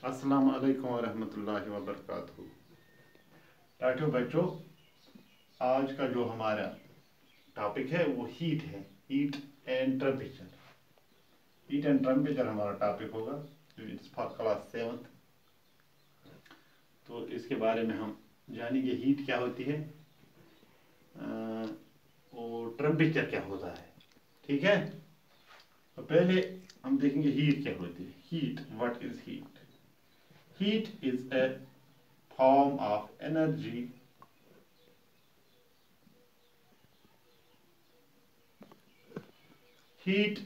अस्सलाम वालेकुम वरहमतुल्लाहि वबरकातुहू। टाटो बच्चों, आज का जो हमारा टॉपिक है वो हीट है। Heat and temperature. Heat and temperature हमारा टॉपिक होगा, इट्स फॉर क्लास 7। तो इसके बारे में हम जानेंगे हीट क्या होती है और टेम्परेचर क्या होता है। ठीक है, तो पहले हम देखेंगे हीट क्या होती है। Heat, what is heat? Heat is a form of energy heat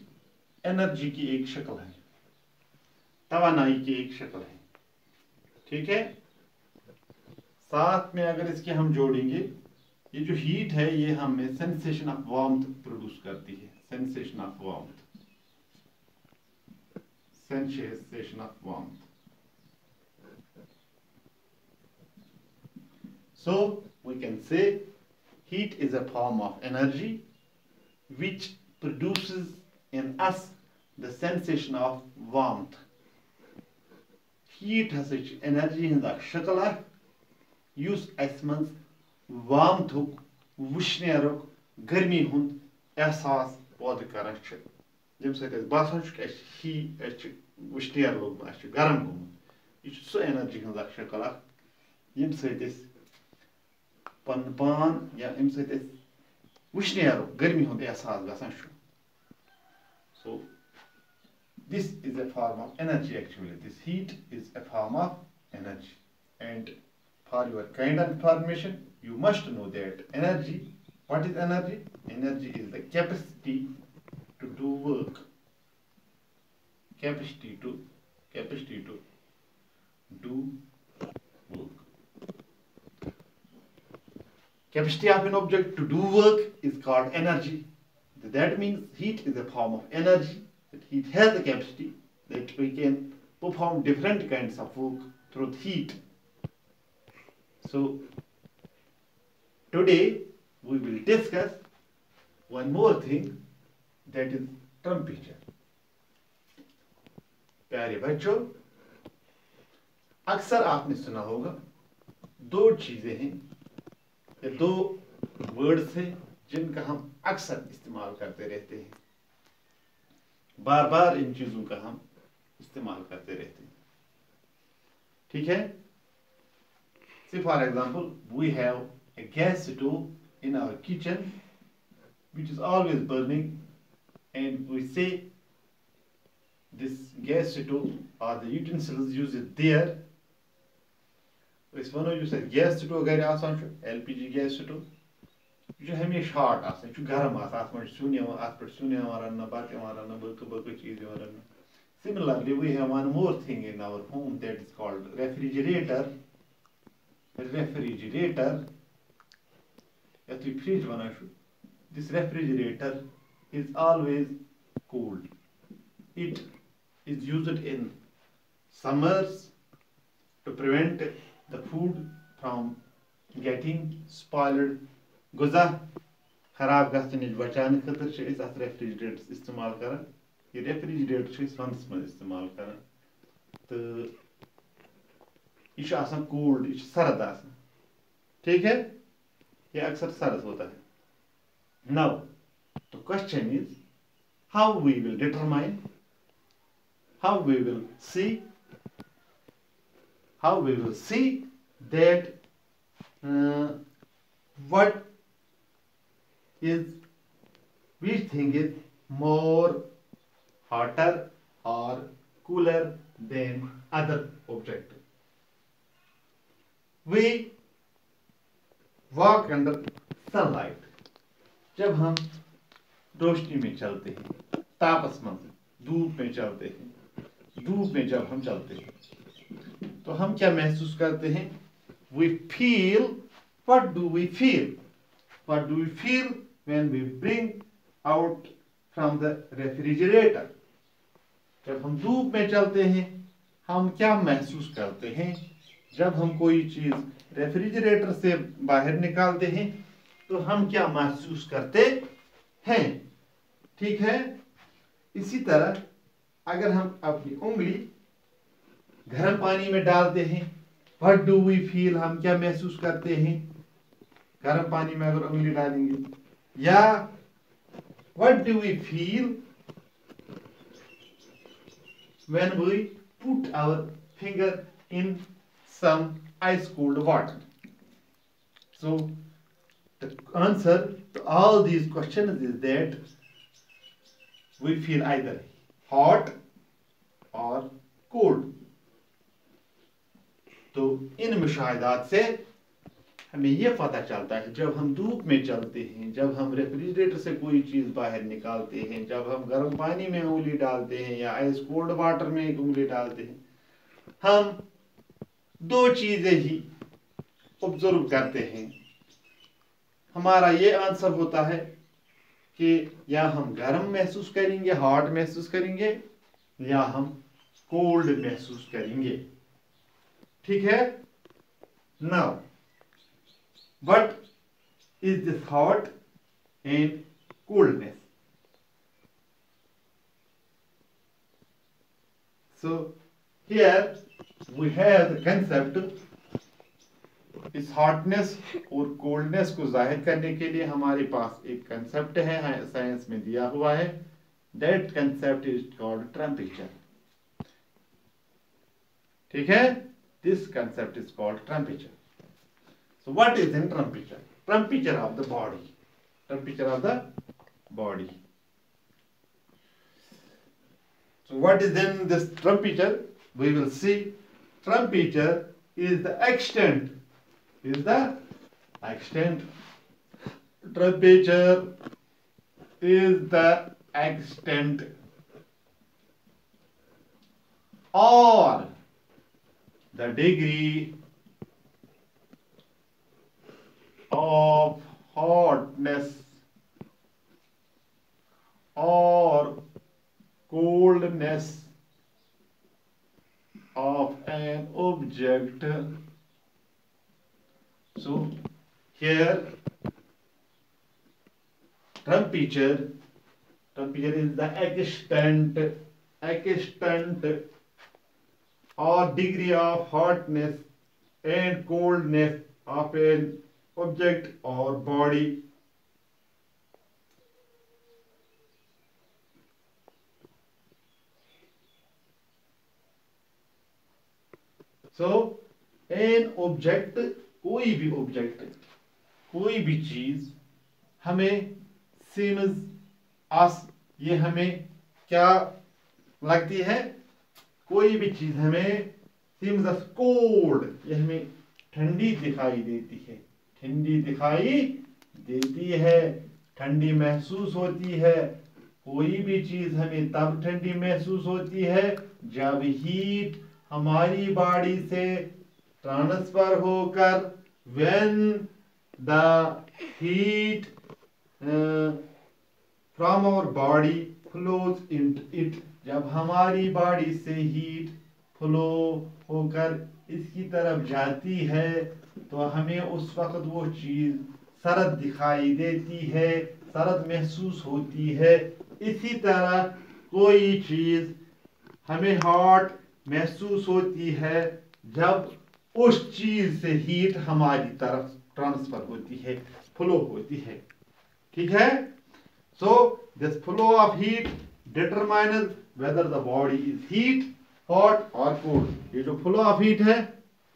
energy की एक शक्ल है, तवानाई की एक शक्ल है। ठीक है, साथ में अगर इसके हम जोड़ेंगे, ये जो हीट है ये हमें सेंसेशन ऑफ वार्मथ प्रोड्यूस करती है। Sensation of warmth, sensation of warmth. So we can say heat is a form of energy which produces in us the sensation of warmth. Heat has such energy in the shakla use asmans warmth wushnaruk garmi hund ehsas pod karan ch jem sait basan ch he wushnir log ach garam gum ये so energy हंद शक्ल यम सत पन पान या अम सत वुश्नेरो गर्मी हुंद एहसास गसान। सो this is a form of energy. Actually this heat is a form of energy, and for your kind of information you must know that energy, what is energy? Energy is the capacity to do work, capacity to do work. Capacity of an object to do work is called energy. That means heat is a form of energy. That heat has the capacity that we can perform different kinds of work through heat. So today we will discuss one more thing, that is temperature. प्यारे बच्चों, अक्सर आपने सुना होगा दो चीजें हैं, ये दो वर्ड्स हैं जिनका हम अक्सर इस्तेमाल करते रहते हैं, बार बार इन चीजों का हम इस्तेमाल करते रहते हैं। ठीक है, से for example we have a gas stove in our kitchen which is always burning, and we say this gas stove or the utensils used there. It's one of you said gas stove गर आसान LPG gas stove जो हमेशा hot आसान जो गर्म आसान आत मज सुन आत पर सुन रन बात रन बक चीज run. Similarly we have one more thing in our home that is called refrigerator. या तो फ्रिज वना this refrigerator is always cold. It is used in summers to prevent the food from getting spoiled. गुजा खराब गसन नश बचाने खतर अत refrigerator इस्तेमाल करान। ये रेफ्रिजरेटर वंदस मज इस्तेमाल करान, तो यह आसान कोल्ड, यह सर्द आसान। ठीक है, ये अक्सर सर्द होता है। Now the question is how we will determine, how we will see that what is, which thing is more hotter or cooler than other object. We walk under sunlight. जब हम रोशनी में चलते हैं, तापस में धूप में चलते हैं, धूप में जब हम चलते हैं तो हम क्या महसूस करते हैं? We feel, what do we feel? What do we feel when we bring out from the refrigerator? जब हम धूप में चलते हैं हम क्या महसूस करते हैं? जब हम कोई चीज रेफ्रिजरेटर से बाहर निकालते हैं तो हम क्या महसूस करते हैं? ठीक है, इसी तरह अगर हम अपनी उंगली गर्म पानी में डालते हैं, व्हाट डू वी फील, हम क्या महसूस करते हैं गर्म पानी में अगर उंगली डालेंगे, या what do we feel when we put our finger in some ice cold water. So the answer to all these questions is that we feel either hot or cold. तो इन मुशाहिदात से हमें यह पता चलता है, जब हम धूप में चलते हैं, जब हम रेफ्रिजरेटर से कोई चीज़ बाहर निकालते हैं, जब हम गर्म पानी में उंगली डालते हैं या आइस कोल्ड वाटर में उंगली डालते हैं, हम दो चीज़ें ही ऑब्जर्व करते हैं। हमारा ये आंसर होता है कि या हम गर्म महसूस करेंगे, हॉट महसूस करेंगे, या हम कोल्ड महसूस करेंगे। ठीक है। Now what is this hot and coldness? So here we have the concept, इस hotness और coldness को जाहिर करने के लिए हमारे पास एक concept है, साइंस में दिया हुआ है। That concept is called temperature. ठीक है, this concept is called temperature. So what is then temperature? Temperature of the body. Temperature of the body. So what is then this temperature? We will see. Temperature is the extent. Is the extent. Temperature is the extent or the degree of hotness or coldness of an object. So here temperature is the extent or degree of hotness and coldness of an object or body. So an object, कोई भी object, कोई भी चीज हमें seems as, ये हमें क्या लगती है, कोई भी चीज हमें seems as cold, ये हमें ठंडी दिखाई देती है, ठंडी दिखाई देती है, ठंडी महसूस होती है। कोई भी चीज हमें तब ठंडी महसूस होती है जब हीट हमारी बॉडी से ट्रांसफर होकर, when the heat from our body flows into it, जब हमारी बॉडी से हीट फ्लो होकर इसकी तरफ जाती है तो हमें उस वक्त वो चीज सरद दिखाई देती है, सरद महसूस होती है। इसी तरह कोई चीज हमें हॉट महसूस होती है जब उस चीज से हीट हमारी तरफ ट्रांसफर होती है, फ्लो होती है। ठीक है। So this flow of heat determines whether the body is heat, hot और कोल्ड। ये जो फ्लो ऑफ हीट है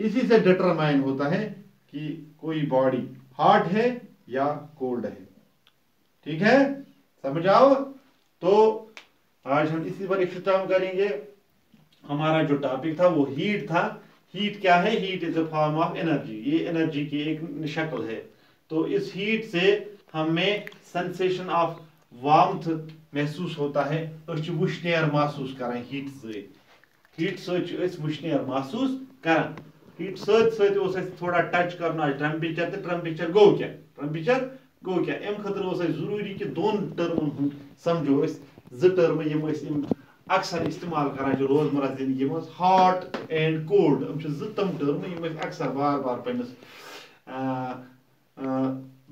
इसी से डिटरमाइन होता है कि कोई बॉडी हॉट है या कोल्ड है। ठीक है, समझ आओ। तो आज हम इसी पर इख्तिताम करेंगे। हमारा जो टॉपिक था वो हीट था। हीट क्या है? Heat is a form of energy, ये एनर्जी की एक शक्ल है। तो इस हीट से हमें सेंसेशन ऑफ वार्मथ महसूस होता है, तो वुशनेर महसूस कर हीट से, हीट से वुशनेर महसूस कर। हीट सत थोड़ा टच करना टेम्परेचर, तो टेम्परेचर गो क्या, टेम्परेचर गो क्या। अम खतर जरूरी कि दोन टर्मन समझो, जो टर्म अक्सर इस्तेमाल करान रोजमर्रा जिंदगी मज, हॉट एंड कोल्ड, जो तम टर्म अक्सर बार बार पन्निस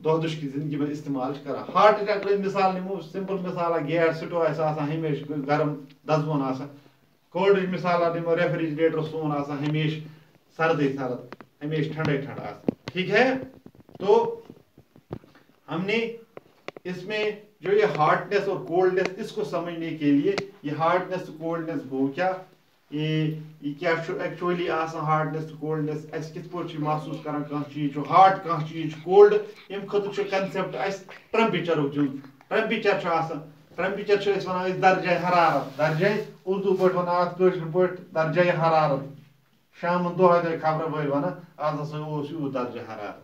दोह की जिंदगी में इस्तेमाल कर। हॉट अगर मिसाल निमो, सिंपल मिसाल गैस स्टोव हमेशा गर्म दजवन, कोल्ड मिसाल दिमो रेफ्रिजरेटर सोन आसान हमेशा सर्द सर्द हमेशा ठंडे ठंडा आसान। ठीक है, तो हमने इसमें जो ये हार्डनेस और कोल्डनेस इसको समझने के लिए, ये हार्डनेस कोल्डनेस गो क्या, ये क्या एक्चुअली आसान हार्डनेस कोल्डनेस अस कित पट महसूस करान कह चीज हार्ड कह चीज कोल्ड अम खुद कंसेप्ट अस टेम्परेचर दिन। टेम्परेचर टेम्परेचर वन दर्जा हरारत, दर्जा उर्दू पे वन पे दर्जा हरारत, शाम दह खबर वल वन आज हसा यू दर्जा हरारत।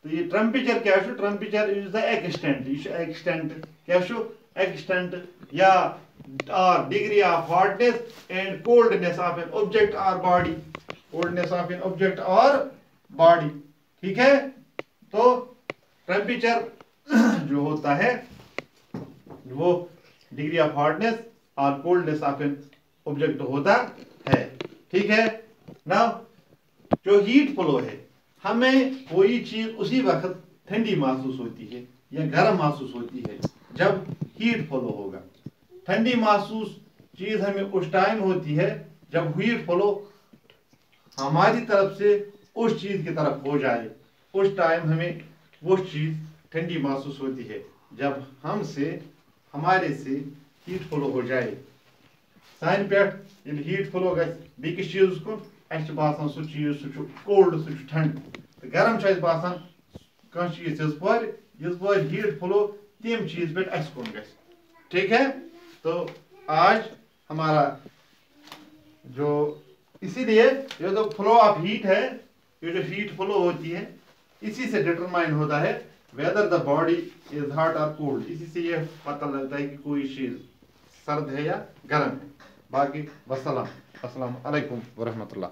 तो ये टेम्परेचर क्या टेम्परेचर इज द एक्सटेंट, ये एक्सटेंट क्या एक्सटेंट या degree of hotness and coldness of an object और body, coldness of an object और बॉडी। ठीक है, तो टेम्परेचर जो होता है वो डिग्री ऑफ हॉटनेस और कोल्डनेस ऑफ एन ऑब्जेक्ट होता है। ठीक है, नाउ जो हीट फ्लो है, हमें कोई चीज उसी वक्त ठंडी महसूस होती है या गर्म महसूस होती है जब हीट फ्लो होगा। ठंडी महसूस चीज हमें उस टाइम होती है जब हीट फ्लो हमारी तरफ से उस चीज की तरफ हो जाए, उस टाइम हमें वो चीज ठंडी महसूस होती है। जब हमारे से हीट फ्लो हो जाए, सान पे हीट फ्लो गस चीज को बासान सह चीज सह कोल्ड सह ठंड, तो गर्म बासान कह चीज इस पर हीट फ्लो तम चीज पे कुन ग। ठीक है, तो आज हमारा जो इसीलिए ये जो फ्लो ऑफ हीट है, ये जो हीट फ्लो होती है इसी से डिटरमाइन होता है whether the body is hot और कोल्ड। इसी से ये पता लगता है कि कोई चीज सर्द है या गर्म है। बाकी वस्सलाम, अस्सलाम वालेकुम वरहमतुल्लाह।